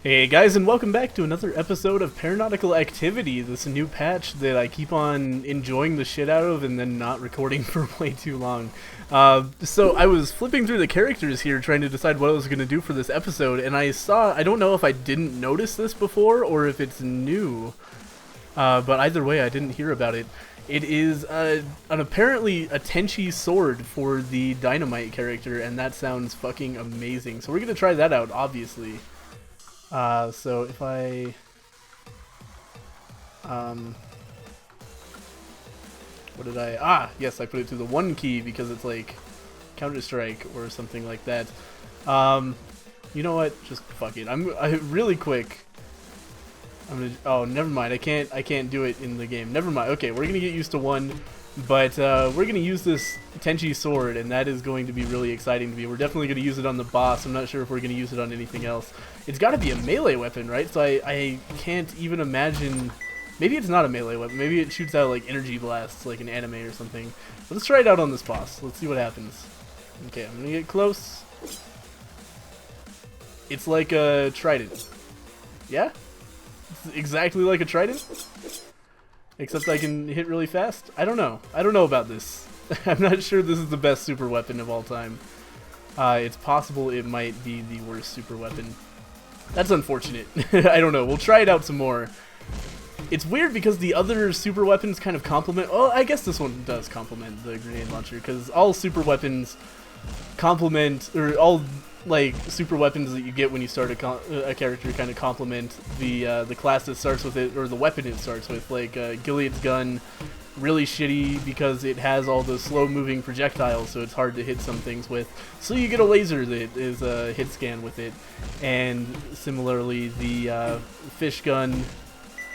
Hey guys, and welcome back to another episode of Paranautical Activity, this new patch that I keep on enjoying the shit out of and then not recording for way too long. So I was flipping through the characters here trying to decide what I was going to do for this episode, and I don't know if I didn't notice this before or if it's new, but either way I didn't hear about it. It is apparently a Tenchi sword for the Dynamite character, and that sounds fucking amazing. So we're going to try that out, obviously. So if I, what did yes, I put it to the 1 key because it's like Counter-Strike or something like that. You know what, just fuck it, really quick, oh, never mind, I can't do it in the game, never mind, okay, we're gonna get used to 1, but, we're gonna use this Tenchi sword, and that is going to be really exciting to me. We're definitely gonna use it on the boss. I'm not sure if we're gonna use it on anything else. It's gotta be a melee weapon, right? So I can't even imagine. Maybe it's not a melee weapon. Maybe it shoots out like energy blasts, like an anime or something. But let's try it out on this boss. Let's see what happens. Okay, I'm gonna get close. It's like a trident. Yeah? It's exactly like a trident? Except I can hit really fast? I don't know. I don't know about this. I'm not sure this is the best super weapon of all time. It's possible it might be the worst super weapon. That's unfortunate. I don't know. We'll try it out some more. It's weird because the other super weapons kind of complement... Well, I guess this one does complement the grenade launcher, because all super weapons complement... Or all, like, super weapons that you get when you start a character kind of complement the class that starts with it, or the weapon it starts with. Like, Gilead's gun, really shitty because it has all the slow-moving projectiles, so it's hard to hit some things with. So you get a laser that is a hit scan with it. And similarly, the fish gun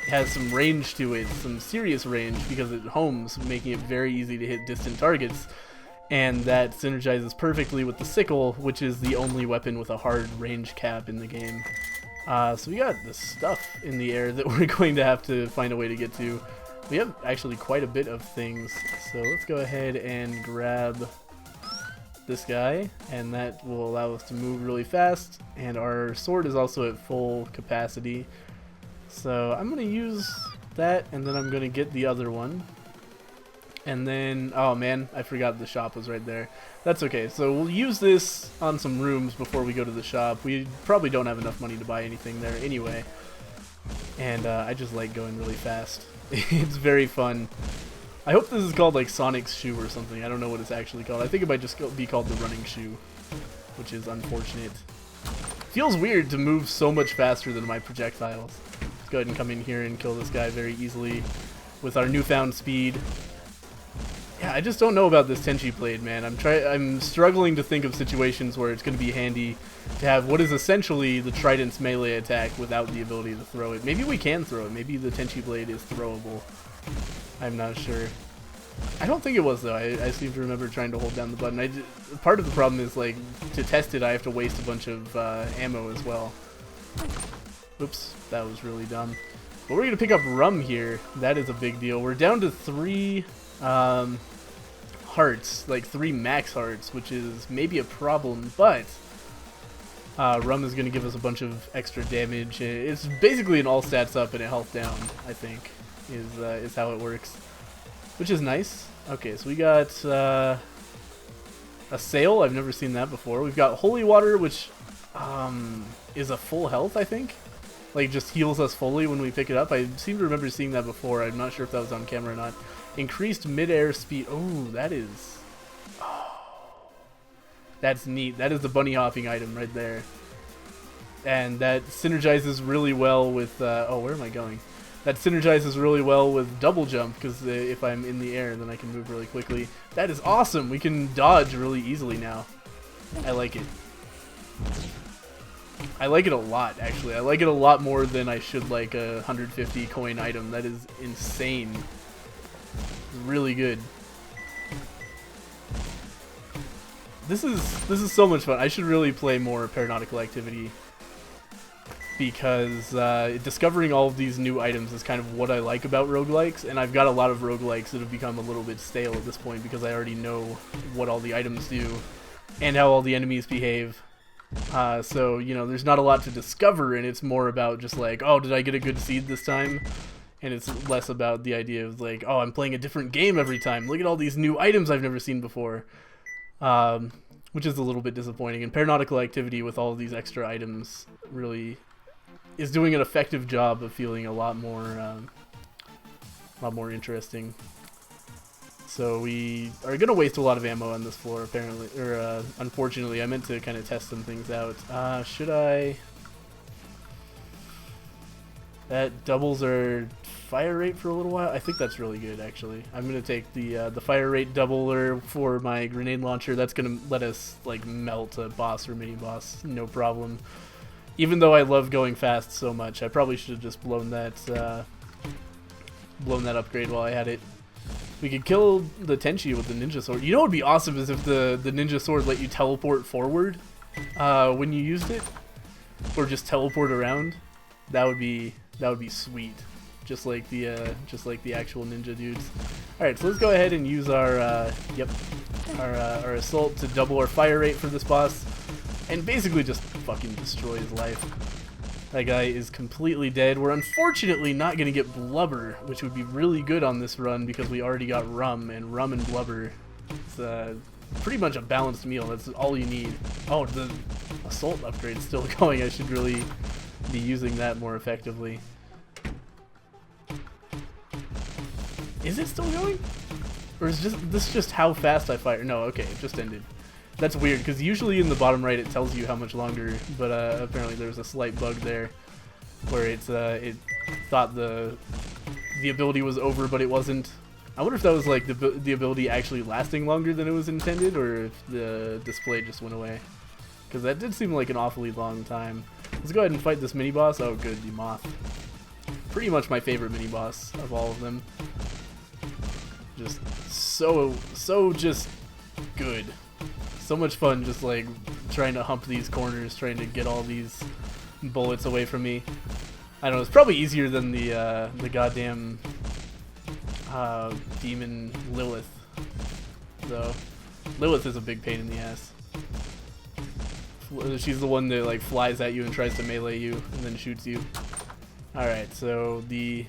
has some range to it, some serious range, because it homes, making it very easy to hit distant targets. And that synergizes perfectly with the sickle, which is the only weapon with a hard range cap in the game. So we got this stuff in the air that we're going to have to find a way to get to. We have actually quite a bit of things, so let's go ahead and grab this guy, and that will allow us to move really fast, and our sword is also at full capacity. So I'm going to use that, and then I'm going to get the other one. And then, oh man, I forgot the shop was right there. That's okay, so we'll use this on some rooms before we go to the shop. We probably don't have enough money to buy anything there anyway. And I just like going really fast. It's very fun. I hope this is called like Sonic's shoe or something. I don't know what it's actually called. I think it might just be called the running shoe, which is unfortunate. Feels weird to move so much faster than my projectiles. Let's go ahead and come in here and kill this guy very easily with our newfound speed. Yeah, I just don't know about this Tenchi blade, man. I'm struggling to think of situations where it's going to be handy to have what is essentially the Trident's melee attack without the ability to throw it. Maybe we can throw it. Maybe the Tenchi blade is throwable. I'm not sure. I don't think it was, though. I seem to remember trying to hold down the button. Part of the problem is, like, to test it, I have to waste a bunch of ammo as well. Oops, that was really dumb. But we're going to pick up rum here. That is a big deal. We're down to 3... hearts, like 3 max hearts, which is maybe a problem, but rum is going to give us a bunch of extra damage. It's basically an all stats up and a health down, I think, is how it works, which is nice. Okay, so we got a sail. I've never seen that before. We've got holy water, which is a full health, I think. Like, just heals us fully when we pick it up. I seem to remember seeing that before. I'm not sure if that was on camera or not. Increased mid-air speed. Oh, that is... Oh, that's neat. That is the bunny hopping item right there. And that synergizes really well with... oh, where am I going? That synergizes really well with double jump, because if I'm in the air, then I can move really quickly. That is awesome! We can dodge really easily now. I like it. I like it a lot, actually. I like it a lot more than I should like a 150 coin item. That is insane. It's really good. This is so much fun. I should really play more Paranautical Activity, because discovering all of these new items is kind of what I like about roguelikes, and I've got a lot of roguelikes that have become a little bit stale at this point because I already know what all the items do and how all the enemies behave. So, you know, there's not a lot to discover, and it's more about just like, oh, did I get a good seed this time? And it's less about the idea of like, oh, I'm playing a different game every time. Look at all these new items I've never seen before. Which is a little bit disappointing. And Paranautical Activity with all of these extra items really is doing an effective job of feeling a lot more interesting. So we are going to waste a lot of ammo on this floor, apparently. Or, unfortunately, I meant to kind of test some things out. Should I... That doubles our fire rate for a little while. I think that's really good, actually. I'm going to take the fire rate doubler for my grenade launcher. That's going to let us, like, melt a boss or mini-boss. No problem. Even though I love going fast so much, I probably should have just blown that upgrade while I had it. We could kill the Tenchi with the ninja sword. You know what would be awesome is if the ninja sword let you teleport forward when you used it, or just teleport around. That would be sweet, just like the actual ninja dudes. All right, so let's go ahead and use our our assault to double our fire rate for this boss, and basically just fucking destroy his life. That guy is completely dead. We're unfortunately not going to get Blubber, which would be really good on this run because we already got Rum, and Rum and Blubber is pretty much a balanced meal. That's all you need. Oh, the Assault upgrade is still going. I should really be using that more effectively. Is it still going? Or is this just how fast I fire? No, okay, it just ended. That's weird, because usually in the bottom right it tells you how much longer, but apparently there was a slight bug there where it thought the ability was over, but it wasn't. I wonder if that was like the ability actually lasting longer than it was intended, or if the display just went away. Because that did seem like an awfully long time. Let's go ahead and fight this mini-boss. Oh good, the Moth. Pretty much my favorite mini-boss of all of them. Just so just good. So much fun just like trying to hump these corners, trying to get all these bullets away from me. I don't know, it's probably easier than the goddamn demon Lilith, though. Lilith is a big pain in the ass. She's the one that like flies at you and tries to melee you and then shoots you. Alright, so the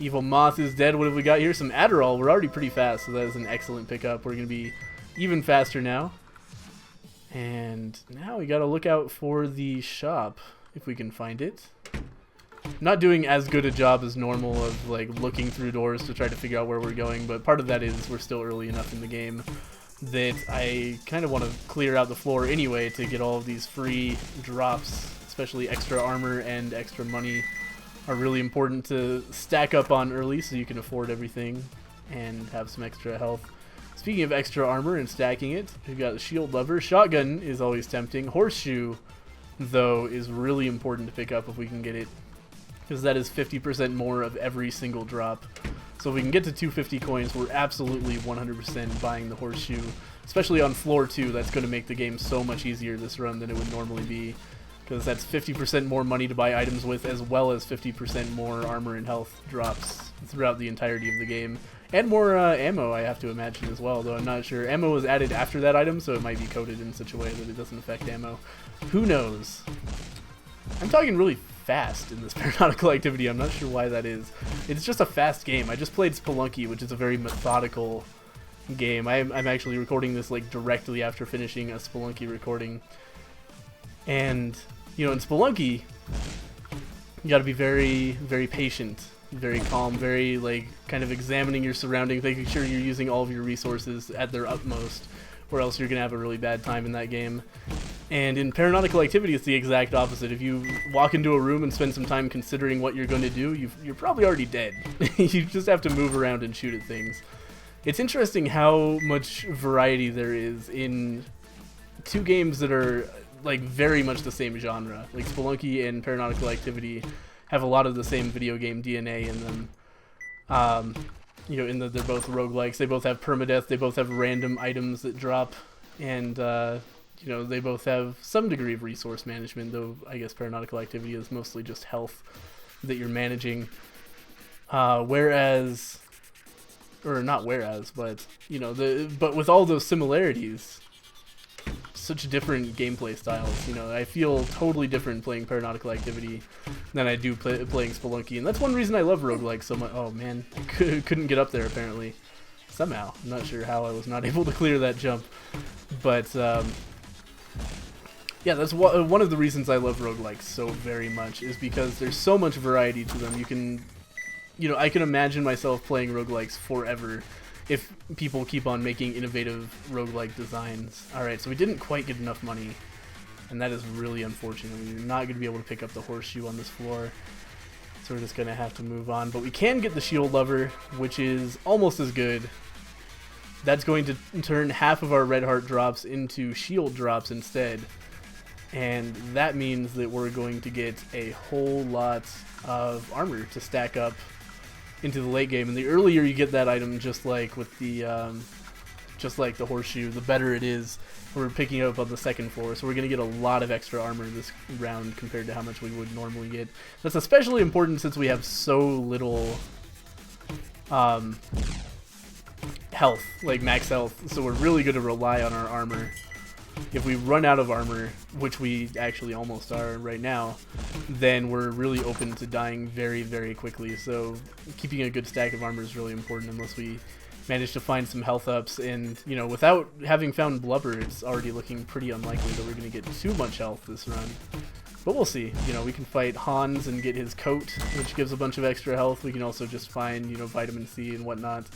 evil Moth is dead. What have we got here? Some Adderall. We're already pretty fast, so that is an excellent pickup. We're going to be even faster now. And now we gotta look out for the shop, if we can find it. Not doing as good a job as normal of like looking through doors to try to figure out where we're going, but part of that is we're still early enough in the game that I kind of want to clear out the floor anyway to get all of these free drops, especially extra armor and extra money are really important to stack up on early so you can afford everything and have some extra health. Speaking of extra armor and stacking it, we've got the shield lever. Shotgun is always tempting. Horseshoe, though, is really important to pick up if we can get it, because that is 50% more of every single drop. So if we can get to 250 coins, we're absolutely 100% buying the horseshoe, especially on floor 2. That's going to make the game so much easier this run than it would normally be, because that's 50% more money to buy items with, as well as 50% more armor and health drops throughout the entirety of the game. And more ammo, I have to imagine, as well, though I'm not sure. Ammo was added after that item, so it might be coded in such a way that it doesn't affect ammo. Who knows? I'm talking really fast in this Paranautical Activity. I'm not sure why that is. It's just a fast game. I just played Spelunky, which is a very methodical game. I'm actually recording this like directly after finishing a Spelunky recording. And, you know, in Spelunky, you gotta be very, very patient. Very calm, very like kind of examining your surroundings, making sure you're using all of your resources at their utmost, or else you're gonna have a really bad time in that game. And in Paranautical Activity, it's the exact opposite. If you walk into a room and spend some time considering what you're going to do, you're probably already dead. You just have to move around and shoot at things. It's interesting how much variety there is in two games that are like very much the same genre. Like Spelunky and Paranautical Activity have a lot of the same video game DNA in them. You know, in that they're both roguelikes. They both have permadeath. They both have random items that drop, and you know, they both have some degree of resource management. Though I guess Paranautical Activity is mostly just health that you're managing. Whereas, or not whereas, but you know, but with all those similarities, such different gameplay styles. You know, I feel totally different playing Paranautical Activity than I do playing Spelunky, and that's one reason I love roguelikes so much. Oh man, couldn't get up there apparently. Somehow, I'm not sure how I was not able to clear that jump, but yeah, that's one of the reasons I love roguelikes so very much, is because there's so much variety to them. You can, you know, I can imagine myself playing roguelikes forever if people keep on making innovative roguelike designs. Alright, so we didn't quite get enough money, and that is really unfortunate. We're not going to be able to pick up the horseshoe on this floor, so we're just going to have to move on. But we can get the shield lever, which is almost as good. That's going to turn half of our red heart drops into shield drops instead. And that means that we're going to get a whole lot of armor to stack up into the late game. And the earlier you get that item, just like with the horseshoe, the better it is. We're picking it up on the second floor, so we're going to get a lot of extra armor this round compared to how much we would normally get. That's especially important since we have so little health, like max health, so we're really going to rely on our armor. If we run out of armor, which we actually almost are right now, then we're really open to dying very, very quickly. So keeping a good stack of armor is really important unless we manage to find some health ups. And, you know, without having found Blubber, it's already looking pretty unlikely that we're going to get too much health this run. But we'll see. You know, we can fight Hans and get his coat, which gives a bunch of extra health. We can also just find, you know, vitamin C and whatnot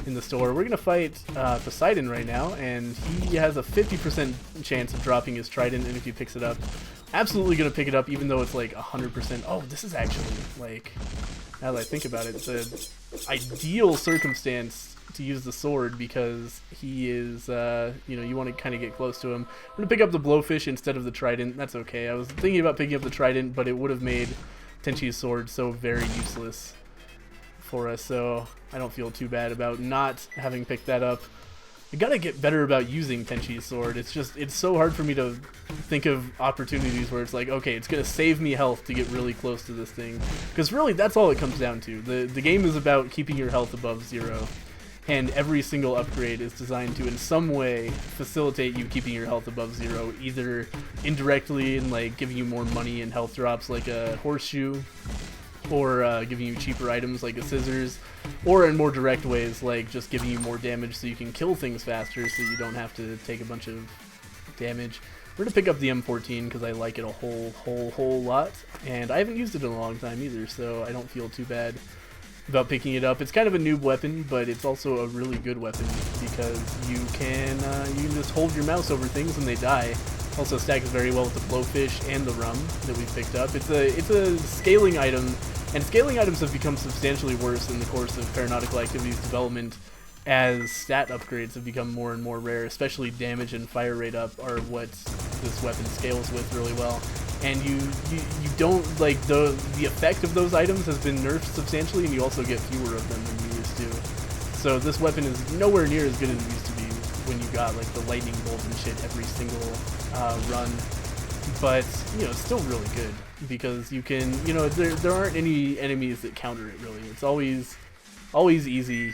in the store. We're going to fight Poseidon right now, and he has a 50% chance of dropping his trident, and if he picks it up, absolutely going to pick it up, even though it's like 100%. Oh, this is actually, like, now that I think about it, the ideal circumstance to use the sword, because he is, you know, you want to kind of get close to him. We're going to pick up the blowfish instead of the trident. That's okay. I was thinking about picking up the trident, but it would have made Tenchi's sword so very useless for us, so I don't feel too bad about not having picked that up. I gotta get better about using Tenchi's sword. It's just, it's so hard for me to think of opportunities where it's like, okay, it's gonna save me health to get really close to this thing, because really that's all it comes down to. The game is about keeping your health above 0, and every single upgrade is designed to in some way facilitate you keeping your health above 0, either indirectly in like giving you more money and health drops like a horseshoe, or giving you cheaper items like a scissors, or in more direct ways like just giving you more damage so you can kill things faster so you don't have to take a bunch of damage. We're going to pick up the M14 because I like it a whole lot, and I haven't used it in a long time either, so I don't feel too bad about picking it up. It's kind of a noob weapon, but it's also a really good weapon because you can just hold your mouse over things and they die. Also stacks very well with the blowfish and the rum that we picked up. It's a scaling item, and scaling items have become substantially worse in the course of Paranautical Activity's development as stat upgrades have become more and more rare, especially damage and fire rate up are what this weapon scales with really well. And you don't, like, the effect of those items has been nerfed substantially, and you also get fewer of them than you used to. So this weapon is nowhere near as good as it used to be when you got like the lightning bolt and shit every single run, but you know, it's still really good because you can, you know, there aren't any enemies that counter it really. It's always easy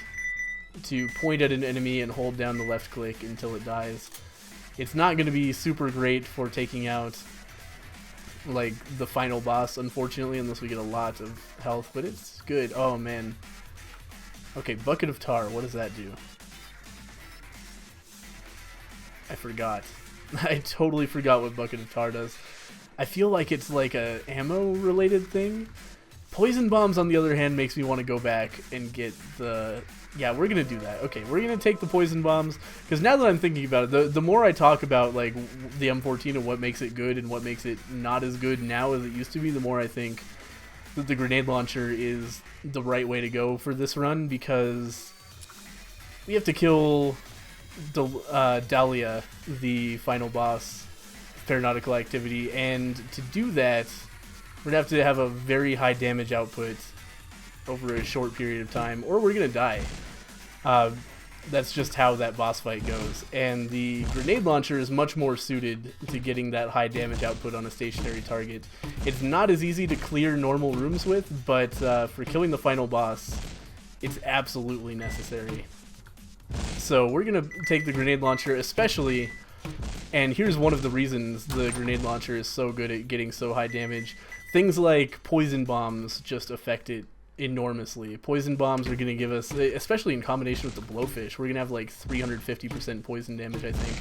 to point at an enemy and hold down the left click until it dies. It's not going to be super great for taking out like the final boss, unfortunately, unless we get a lot of health, but it's good. Oh man. Okay, bucket of tar, what does that do? I forgot. I totally forgot what bucket of tar does. I feel like it's like a ammo related thing. Poison bombs, on the other hand, makes me want to go back and get the... Yeah, we're going to do that. Okay, we're going to take the poison bombs, because now that I'm thinking about it, the more I talk about like the M14 and what makes it good and what makes it not as good now as it used to be, the more I think that the grenade launcher is the right way to go for this run, because we have to kill Dahlia, the final boss of Paranautical Activity, and to do that we're going to have a very high damage output over a short period of time, or we're gonna die. That's just how that boss fight goes, and the grenade launcher is much more suited to getting that high damage output on a stationary target. It's not as easy to clear normal rooms with, but for killing the final boss it's absolutely necessary. So we're gonna take the grenade launcher, especially And here's one of the reasons the grenade launcher is so good at getting so high damage. Things like poison bombs just affect it enormously. Poison bombs are going to give us, especially in combination with the blowfish, we're going to have like 350% poison damage, I think,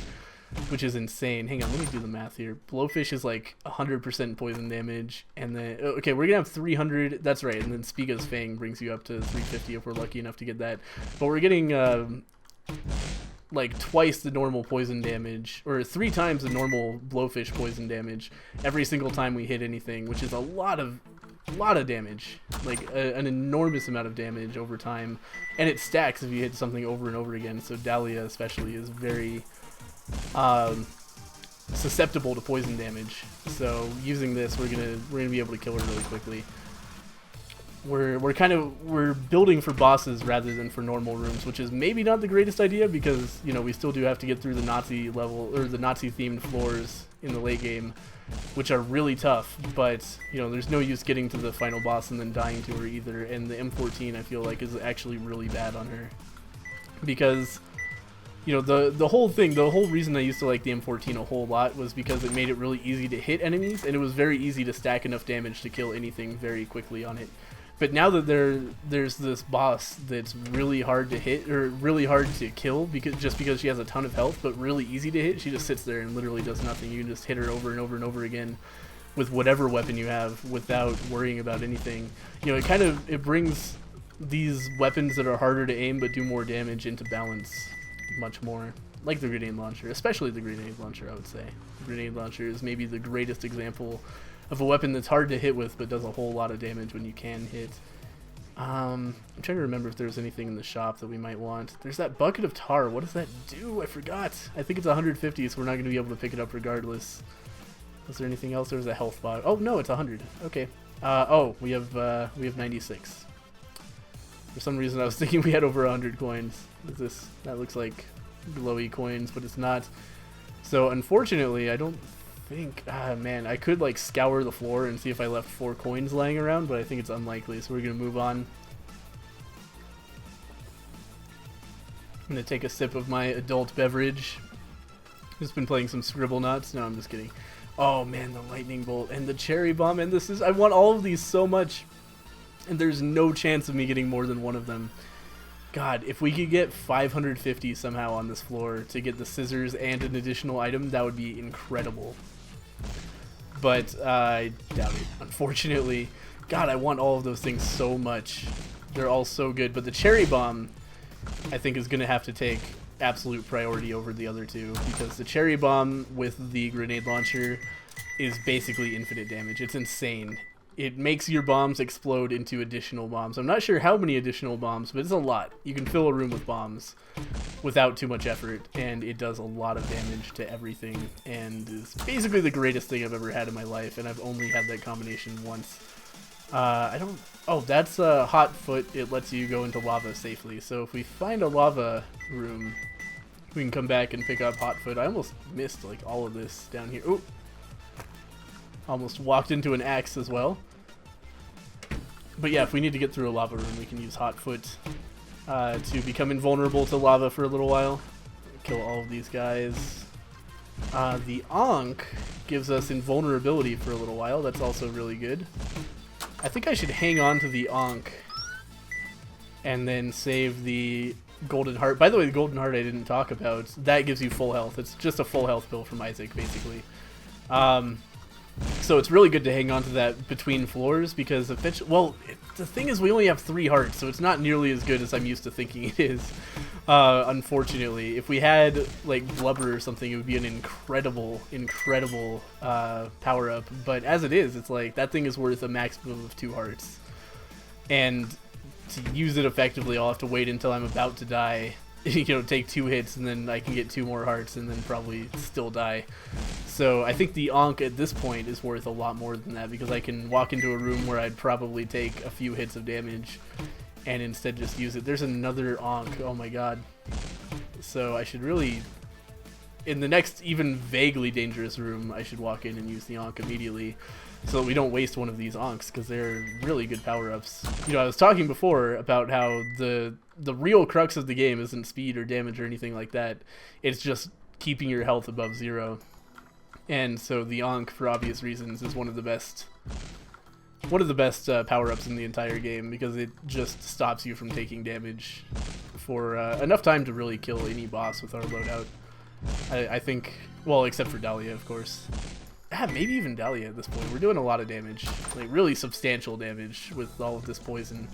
which is insane. Hang on, let me do the math here. Blowfish is like 100% poison damage, and then, okay, we're going to have 300, that's right, and then Spiga's Fang brings you up to 350 if we're lucky enough to get that. But we're getting, like twice the normal poison damage, or 3 times the normal blowfish poison damage every single time we hit anything, which is a lot of damage, like an enormous amount of damage over time, and it stacks if you hit something over and over again. So Dahlia especially is very susceptible to poison damage. So using this, we're gonna be able to kill her really quickly. We're building for bosses rather than for normal rooms, which is maybe not the greatest idea because, you know, we still do have to get through the Nazi level, or the Nazi themed floors in the late game, which are really tough. But, you know, there's no use getting to the final boss and then dying to her either. And the M14, I feel like, is actually really bad on her because, you know, the whole thing, the whole reason I used to like the M14 a whole lot was because it made it really easy to hit enemies, and it was very easy to stack enough damage to kill anything very quickly on it. But now that there's this boss that's really hard to hit, or really hard to kill, because she has a ton of health, but really easy to hit, she just sits there and literally does nothing. You can just hit her over and over and over again with whatever weapon you have without worrying about anything. You know, it brings these weapons that are harder to aim but do more damage into balance much more. Like the grenade launcher, especially the grenade launcher, I would say. The grenade launcher is maybe the greatest example of a weapon that's hard to hit with but does a whole lot of damage when you can hit. I'm trying to remember if there's anything in the shop that we might want. There's that bucket of tar. What does that do? I forgot. I think it's 150, so we're not going to be able to pick it up regardless. Is there anything else? There's a health bar. Oh no, it's 100. Okay. Oh, we have 96. For some reason I was thinking we had over 100 coins. That looks like glowy coins, but it's not. So unfortunately, I don't think, man, I could like scour the floor and see if I left 4 coins lying around, but I think it's unlikely, so we're gonna move on. I'm gonna take a sip of my adult beverage. Just been playing some Scribblenauts. No, I'm just kidding. Oh man, the lightning bolt and the cherry bomb, and I want all of these so much, and there's no chance of me getting more than one of them. God, if we could get 550 somehow on this floor to get the scissors and an additional item, that would be incredible. But I doubt it, unfortunately. God, I want all of those things so much. They're all so good. But the cherry bomb, I think, is going to have to take absolute priority over the other two, because the cherry bomb with the grenade launcher is basically infinite damage. It's insane. It makes your bombs explode into additional bombs. I'm not sure how many additional bombs, but it's a lot. You can fill a room with bombs without too much effort, and it does a lot of damage to everything, and is basically the greatest thing I've ever had in my life, and I've only had that combination once. Oh, that's Hot Foot. It lets you go into lava safely, so if we find a lava room, we can come back and pick up Hot Foot. I almost missed like all of this down here. Ooh. Almost walked into an axe as well. But yeah, if we need to get through a lava room, we can use Hot Foot to become invulnerable to lava for a little while. Kill all of these guys. The Ankh gives us invulnerability for a little while. That's also really good. I think I should hang on to the Ankh and then save the Golden Heart. By the way, the Golden Heart I didn't talk about. That gives you full health. It's just a full health pill from Isaac, basically. So it's really good to hang on to that between floors, because eventually, well, the thing is we only have 3 hearts, so it's not nearly as good as I'm used to thinking it is. Unfortunately, if we had like Blubber or something, it would be an incredible power up. But as it is, it's like that thing is worth a maximum of 2 hearts, and to use it effectively, I'll have to wait until I'm about to die. You know, take 2 hits, and then I can get 2 more hearts, and then probably still die. So I think the Ankh at this point is worth a lot more than that, because I can walk into a room where I'd probably take a few hits of damage, and instead just use it. There's another Ankh. Oh my god. So I should really, in the next even vaguely dangerous room, I should walk in and use the Ankh immediately, so that we don't waste one of these Ankhs, because they're really good power-ups. You know, I was talking before about how the real crux of the game isn't speed or damage or anything like that. It's just keeping your health above 0. And so the Ankh, for obvious reasons, is one of the best power-ups in the entire game, because it just stops you from taking damage for enough time to really kill any boss with our loadout. I think, well, except for Dahlia, of course. Maybe even Dahlia at this point. We're doing a lot of damage, like really substantial damage with all of this poison.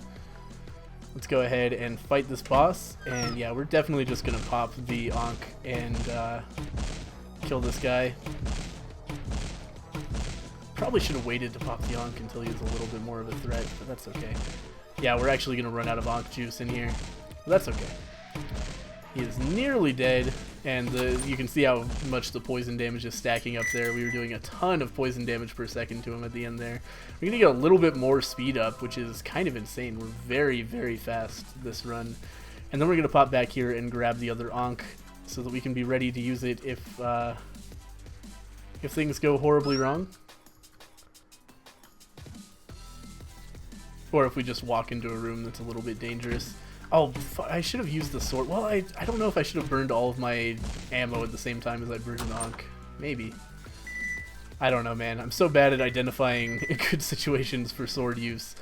Let's go ahead and fight this boss, and yeah, we're definitely just gonna pop the Ankh and kill this guy. Probably should have waited to pop the Ankh until he was a little bit more of a threat, but that's okay. Yeah, we're actually gonna run out of Ankh juice in here, but that's okay. He is nearly dead, and you can see how much the poison damage is stacking up there. We were doing a ton of poison damage per second to him at the end there. We're going to get a little bit more speed up, which is kind of insane. We're very, very fast this run. And then we're going to pop back here and grab the other Ankh so that we can be ready to use it if things go horribly wrong. Or if we just walk into a room that's a little bit dangerous. Oh, I should have used the sword. Well, I don't know if I should have burned all of my ammo at the same time as I burned an Ankh. Maybe. I don't know, man. I'm so bad at identifying good situations for sword use.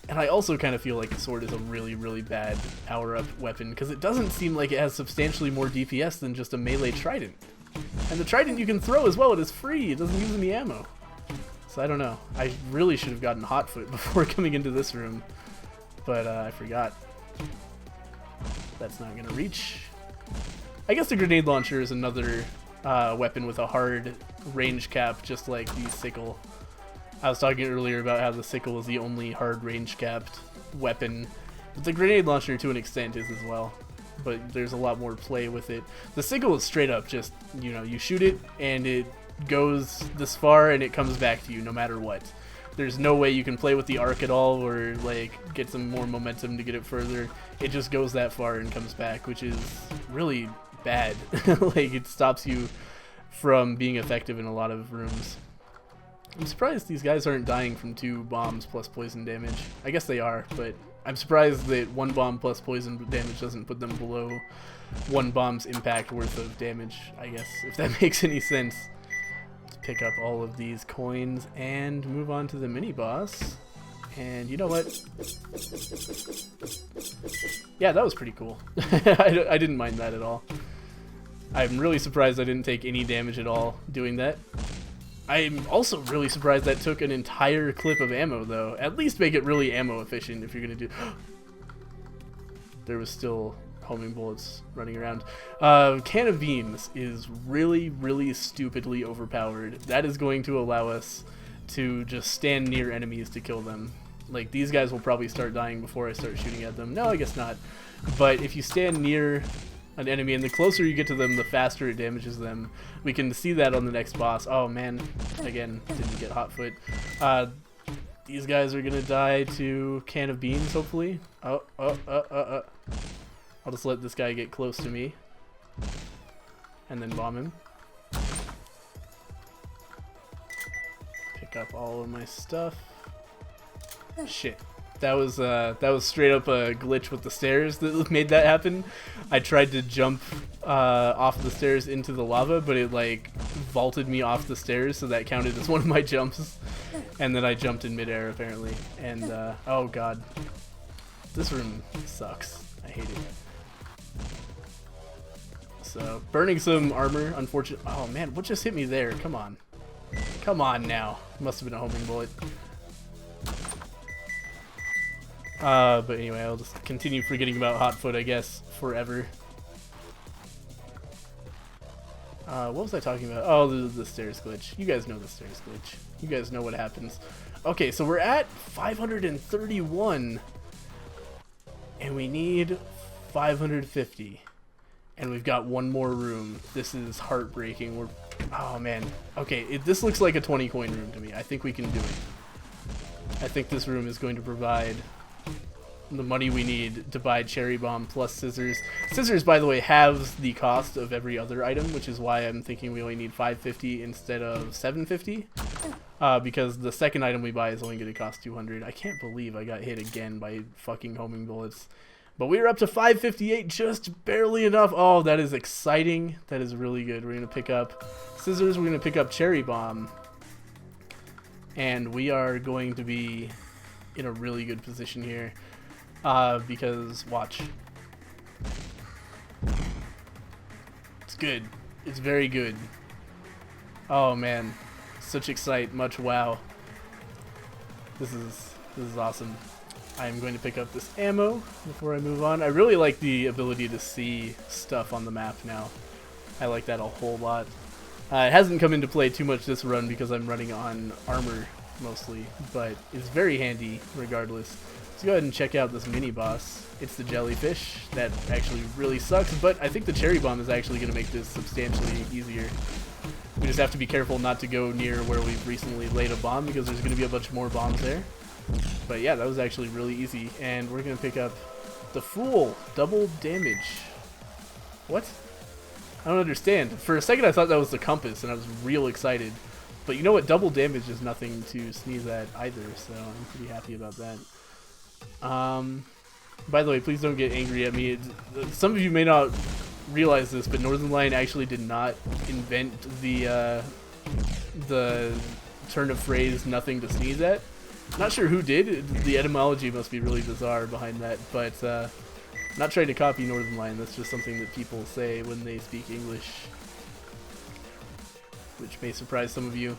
And I also kind of feel like the sword is a really, really bad power-up weapon, because it doesn't seem like it has substantially more DPS than just a melee trident. And the trident you can throw as well. It is free. It doesn't use any ammo. So I don't know. I really should have gotten Hotfoot before coming into this room. But I forgot. That's not going to reach. I guess the grenade launcher is another weapon with a hard range cap, just like the sickle. I was talking earlier about how the sickle is the only hard range capped weapon. But the grenade launcher to an extent is as well. But there's a lot more play with it. The sickle is straight up just, you know, you shoot it and it goes this far and it comes back to you no matter what. There's no way you can play with the arc at all or like get some more momentum to get it further. It just goes that far and comes back, which is really bad. Like, it stops you from being effective in a lot of rooms. I'm surprised these guys aren't dying from 2 bombs plus poison damage. I guess they are, but I'm surprised that 1 bomb plus poison damage doesn't put them below 1 bomb's impact worth of damage, I guess, if that makes any sense. Pick up all of these coins and move on to the mini boss. And you know what? Yeah, that was pretty cool. I didn't mind that at all. I'm really surprised I didn't take any damage at all doing that. I'm also really surprised that took an entire clip of ammo, though. At least make it really ammo efficient if you're gonna do... There was still homing bullets running around. Can of Beans is really, really stupidly overpowered. That is going to allow us to just stand near enemies to kill them. Like, these guys will probably start dying before I start shooting at them. No, I guess not. But if you stand near an enemy, and the closer you get to them, the faster it damages them. We can see that on the next boss. Oh, man. Again, didn't get Hotfoot. These guys are gonna die to Can of Beans, hopefully. I'll just let this guy get close to me and then bomb him. Pick up all of my stuff. Shit. That was straight up a glitch with the stairs that made that happen. I tried to jump off the stairs into the lava, but it like vaulted me off the stairs, so that counted as one of my jumps. And then I jumped in midair apparently. And oh god, this room sucks. I hate it. So burning some armor, unfortunately. Oh man, what just hit me there? Come on, come on now. Must have been a homing bullet. But anyway, I'll just continue forgetting about Hotfoot, I guess, forever. What was I talking about? Oh, the stairs glitch. You guys know the stairs glitch. You guys know what happens. Okay, so we're at 531, and we need 550, and we've got one more room. This is heartbreaking. Oh man. Okay, this looks like a 20 coin room to me. I think we can do it. I think this room is going to provide the money we need to buy Cherry Bomb plus Scissors. Scissors, by the way, halves the cost of every other item, which is why I'm thinking we only need 550 instead of 750. Because the second item we buy is only going to cost 200. I can't believe I got hit again by fucking homing bullets. But we are up to 558, just barely enough. Oh, that is exciting. That is really good. We're going to pick up scissors. We're going to pick up cherry bomb. And we are going to be in a really good position here. Because, watch. It's good. It's very good. Oh, man. Such excite. Much wow. This is awesome. I'm going to pick up this ammo before I move on. I really like the ability to see stuff on the map now. I like that a whole lot. It hasn't come into play too much this run because I'm running on armor mostly, but it's very handy regardless. Let's go ahead and check out this mini boss. It's the jellyfish. That actually really sucks, but I think the cherry bomb is actually going to make this substantially easier. We just have to be careful not to go near where we've recently laid a bomb because there's going to be a bunch more bombs there. But yeah, that was actually really easy. And we're going to pick up the Fool. Double damage. What? I don't understand. For a second I thought that was the compass and I was real excited. But you know what? Double damage is nothing to sneeze at either, so I'm pretty happy about that. By the way, please don't get angry at me. Some of you may not realize this, but Northern Lion actually did not invent the turn of phrase "nothing to sneeze at." Not sure who did. The etymology must be really bizarre behind that, but not trying to copy Northern Lion. That's just something that people say when they speak English, which may surprise some of you.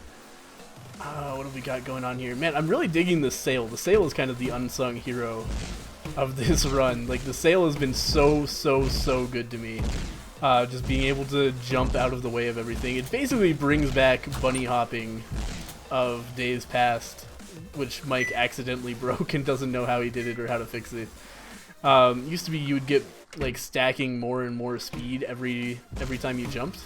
What have we got going on here? Man, I'm really digging the sail. The sail is kind of the unsung hero of this run. Like, the sail has been so good to me. Just being able to jump out of the way of everything. It basically brings back bunny hopping of days past, which Mike accidentally broke and doesn't know how he did it or how to fix it. Used to be you would get like stacking more and more speed every time you jumped.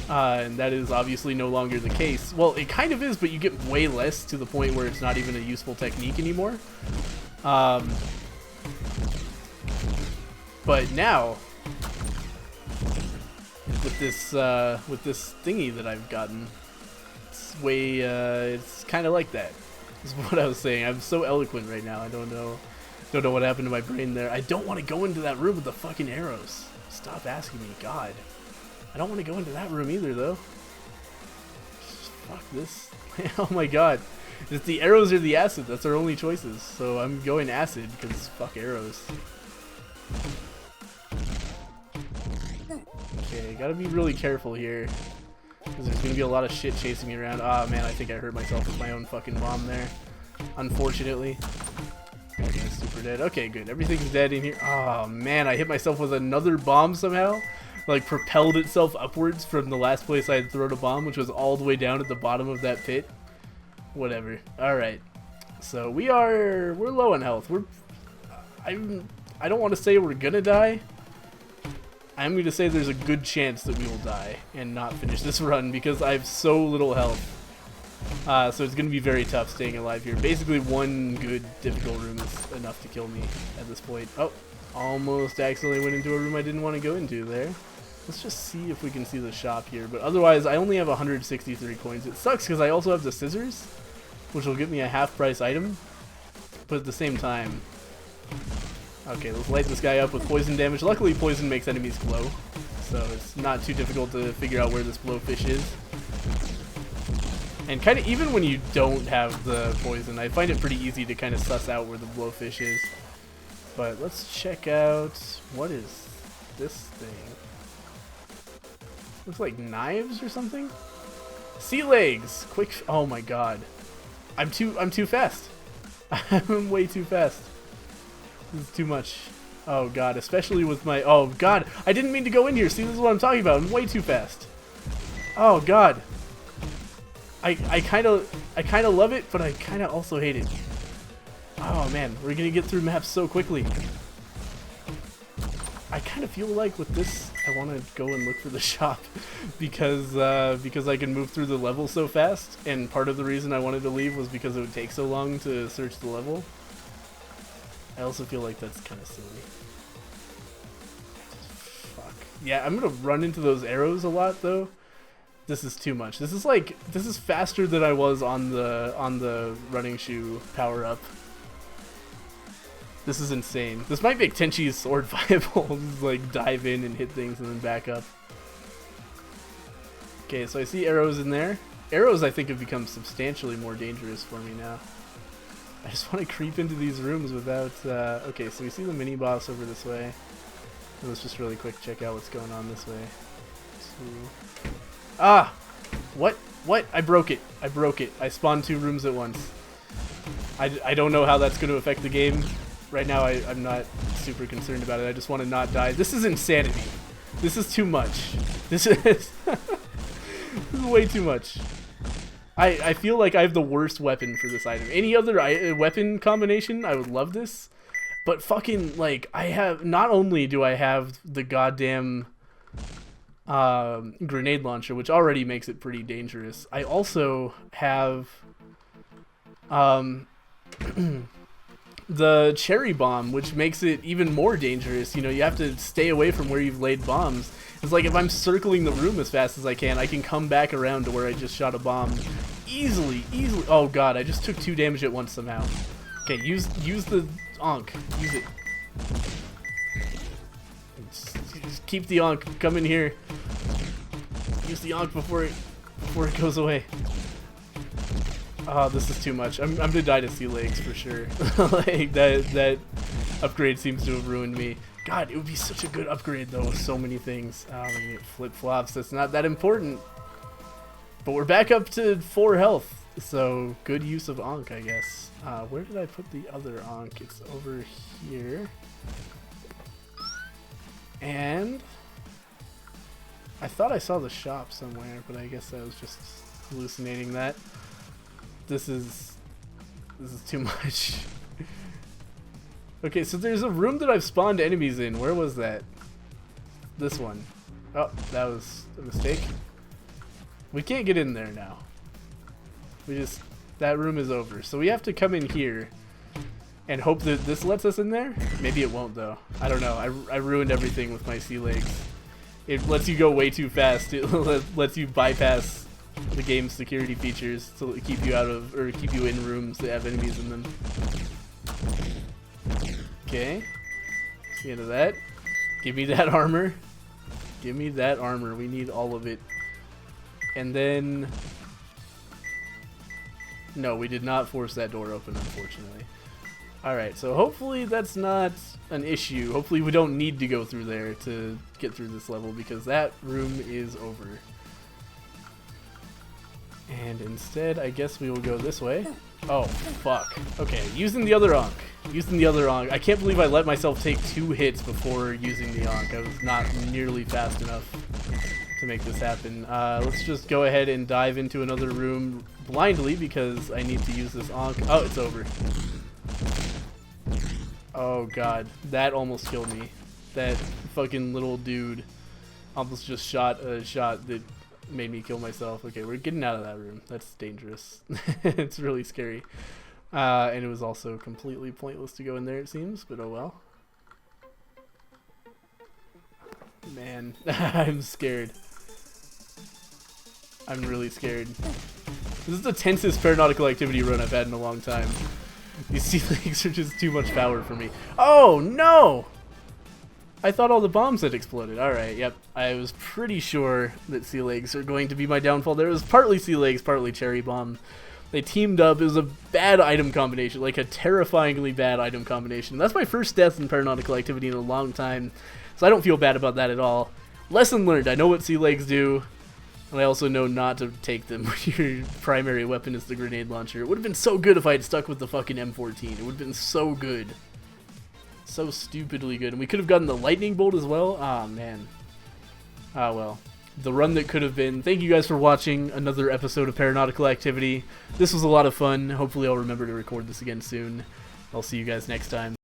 And that is obviously no longer the case. Well, it kind of is, but you get way less to the point where it's not even a useful technique anymore. But now, with this thingy that I've gotten, it's way, it's kind of like that. Is what I was saying. I'm so eloquent right now. I don't know what happened to my brain there. I don't want to go into that room with the fucking arrows. Stop asking me, God. I don't want to go into that room either, though. Fuck this. Oh my God. It's the arrows or the acid. That's our only choices. So I'm going acid because fuck arrows. Okay, gotta be really careful here. Because there's gonna be a lot of shit chasing me around. Ah, man, I think I hurt myself with my own fucking bomb there. Unfortunately. Okay, super dead. Okay, good. Everything's dead in here. Oh, man, I hit myself with another bomb somehow. Like, propelled itself upwards from the last place I had thrown a bomb, which was all the way down at the bottom of that pit. Whatever. Alright. So, we're low on health. I don't want to say we're gonna die. I'm going to say there's a good chance that we will die and not finish this run because I have so little health. So it's going to be very tough staying alive here. Basically, one good difficult room is enough to kill me at this point. Oh, almost accidentally went into a room I didn't want to go into there. Let's just see if we can see the shop here. But otherwise, I only have 163 coins. It sucks because I also have the scissors, which will get me a half-price item. But at the same time... Okay, let's light this guy up with poison damage. Luckily, poison makes enemies glow, so it's not too difficult to figure out where this blowfish is. And kind of, even when you don't have the poison, I find it pretty easy to kind of suss out where the blowfish is. But let's check out, what is this thing? Looks like knives or something? Sea legs! Quick, oh my God. I'm too fast. I'm way too fast. This is too much. Oh God, especially with my, oh God, I didn't mean to go in here. See, this is what I'm talking about. I'm way too fast. Oh God. I kind of love it, but I kind of also hate it. Oh man, we're gonna get through maps so quickly. I kind of feel like with this, I want to go and look for the shop because I can move through the level so fast, and part of the reason I wanted to leave was because it would take so long to search the level. I also feel like that's kind of silly. Fuck. Yeah, I'm gonna run into those arrows a lot though. This is too much. This is faster than I was on the running shoe power up. This is insane. This might make Tenchi's sword viable. Just like dive in and hit things and then back up. Okay, so I see arrows in there. Arrows I think have become substantially more dangerous for me now. I just want to creep into these rooms without... okay, so we see the mini-boss over this way. Let's just really quick check out what's going on this way. Ah! What? What? I broke it. I broke it. I spawned 2 rooms at once. I don't know how that's going to affect the game. Right now I'm not super concerned about it. I just want to not die. This is insanity. This is too much. This is... this is way too much. I feel like I have the worst weapon for this item. Any other weapon combination, I would love this. But fucking, like, I have... Not only do I have the goddamn grenade launcher, which already makes it pretty dangerous, I also have the cherry bomb, which makes it even more dangerous. You know, you have to stay away from where you've laid bombs. It's like if I'm circling the room as fast as I can come back around to where I just shot a bomb easily. Oh god, I just took 2 damage at once somehow. Okay, use the Ankh. Use it. Just keep the Ankh. Come in here. Use the Ankh before it goes away. Oh, this is too much. I'm gonna die to sea legs for sure. Like that upgrade seems to have ruined me. God, it would be such a good upgrade though with so many things. Oh, I'm gonna get flip-flops. That's not that important. But we're back up to 4 health. So good use of Ankh, I guess. Where did I put the other Ankh? It's over here. And I thought I saw the shop somewhere, but I guess I was just hallucinating that. This is too much. Okay, so there's a room that I've spawned enemies in. Where was that? This one. Oh, that was a mistake. We can't get in there now. That room is over. So we have to come in here and hope that this lets us in there. Maybe it won't though. I don't know. I ruined everything with my sea legs. It lets you go way too fast. It lets you bypass the game's security features to keep you out of, or keep you in rooms that have enemies in them. Okay. That's the end of that. Give me that armor. Give me that armor. We need all of it. And then... No, we did not force that door open, unfortunately. Alright, so hopefully that's not an issue. Hopefully we don't need to go through there to get through this level, because that room is over. And instead, I guess we will go this way. Oh, fuck. Okay, using the other Ankh. Using the other Ankh. I can't believe I let myself take 2 hits before using the Ankh. I was not nearly fast enough to make this happen. Let's just go ahead and dive into another room blindly because I need to use this Ankh. Oh, it's over. Oh god, that almost killed me. That fucking little dude almost just shot a shot that made me kill myself. Okay, we're getting out of that room. That's dangerous. It's really scary. And it was also completely pointless to go in there, it seems, but oh well. Man, I'm scared. I'm really scared. This is the tensest Paranautical activity run I've had in a long time. These sea legs are just too much power for me. Oh, no! I thought all the bombs had exploded. Alright, yep. I was pretty sure that sea legs are going to be my downfall. There was partly sea legs, partly cherry bomb. They teamed up. It was a bad item combination, like a terrifyingly bad item combination. That's my first death in Paranautical activity in a long time, so I don't feel bad about that at all. Lesson learned. I know what sea legs do, and I also know not to take them when your primary weapon is the grenade launcher. It would have been so good if I had stuck with the fucking M14. It would have been so good. So stupidly good. And we could have gotten the lightning bolt as well. Ah, man. Ah, well. The run that could have been. Thank you guys for watching another episode of Paranautical Activity. This was a lot of fun. Hopefully I'll remember to record this again soon. I'll see you guys next time.